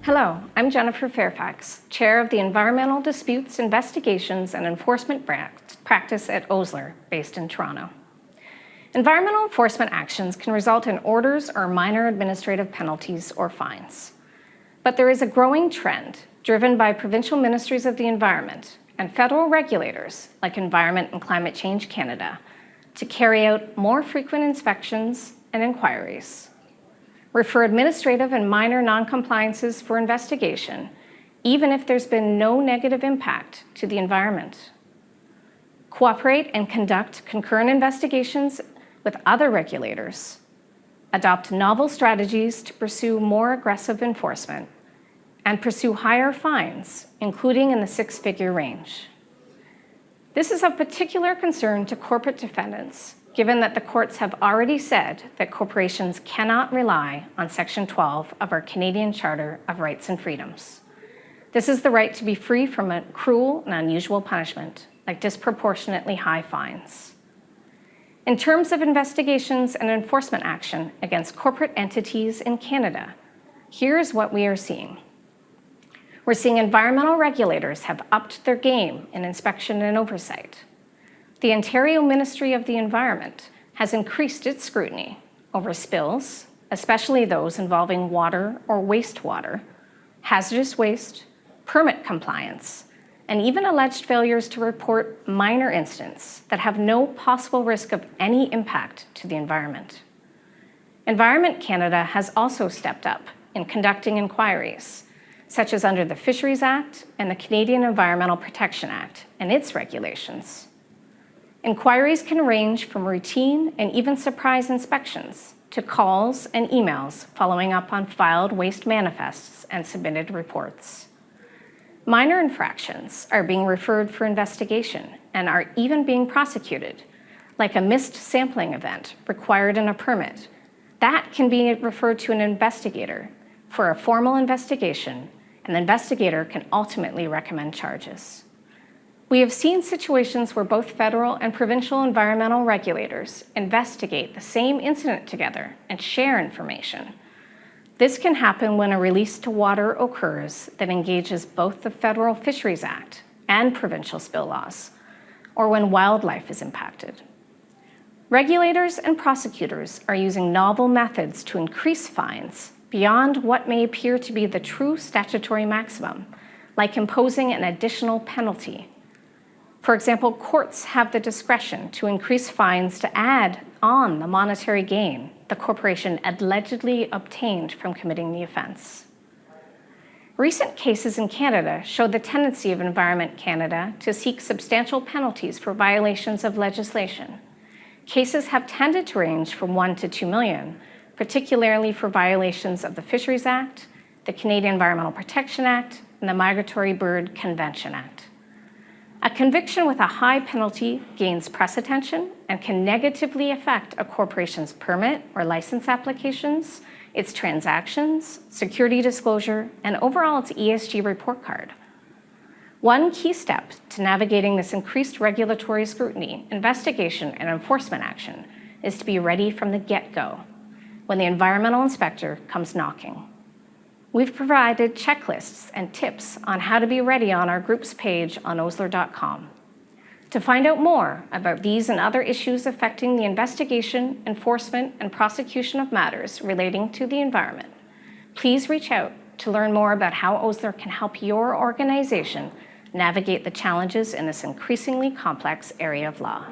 Hello, I'm Jennifer Fairfax, Chair of the Environmental Disputes, Investigations and Enforcement Practice at S.E.N.C.R.L, based in Toronto. Environmental enforcement actions can result in orders or minor administrative penalties or fines. But there is a growing trend driven by provincial ministries of the environment and federal regulators like Environment and Climate Change Canada to carry out more frequent inspections and inquiries, refer administrative and minor non-compliances for investigation, even if there's been no negative impact to the environment, cooperate and conduct concurrent investigations with other regulators, adopt novel strategies to pursue more aggressive enforcement, and pursue higher fines, including in the six-figure range. This is of particular concern to corporate defendants, given that the courts have already said that corporations cannot rely on Section 12 of our Canadian Charter of Rights and Freedoms. This is the right to be free from a cruel and unusual punishment, like disproportionately high fines. In terms of investigations and enforcement action against corporate entities in Canada, here's what we are seeing. We're seeing environmental regulators have upped their game in inspection and oversight. The Ontario Ministry of the Environment has increased its scrutiny over spills, especially those involving water or wastewater, hazardous waste, permit compliance, and even alleged failures to report minor incidents that have no possible risk of any impact to the environment. Environment Canada has also stepped up in conducting inquiries, such as under the Fisheries Act and the Canadian Environmental Protection Act and its regulations. Inquiries can range from routine and even surprise inspections to calls and emails following up on filed waste manifests and submitted reports. Minor infractions are being referred for investigation and are even being prosecuted, like a missed sampling event required in a permit. That can be referred to an investigator for a formal investigation, and the investigator can ultimately recommend charges. We have seen situations where both federal and provincial environmental regulators investigate the same incident together and share information. This can happen when a release to water occurs that engages both the Federal Fisheries Act and provincial spill laws, or when wildlife is impacted. Regulators and prosecutors are using novel methods to increase fines beyond what may appear to be the true statutory maximum, like imposing an additional penalty. For example, courts have the discretion to increase fines to add on the monetary gain the corporation allegedly obtained from committing the offense. Recent cases in Canada show the tendency of Environment Canada to seek substantial penalties for violations of legislation. Cases have tended to range from $1 to $2 million, particularly for violations of the Fisheries Act, the Canadian Environmental Protection Act, and the Migratory Bird Convention Act. A conviction with a high penalty gains press attention and can negatively affect a corporation's permit or license applications, its transactions, security disclosure, and overall its ESG report card. One key step to navigating this increased regulatory scrutiny, investigation, and enforcement action is to be ready from the get-go when the environmental inspector comes knocking. We've provided checklists and tips on how to be ready on our groups page on s.r.l.com. To find out more about these and other issues affecting the investigation, enforcement, and prosecution of matters relating to the environment, please reach out to learn more about how S.E.N.C.R.L can help your organization navigate the challenges in this increasingly complex area of law.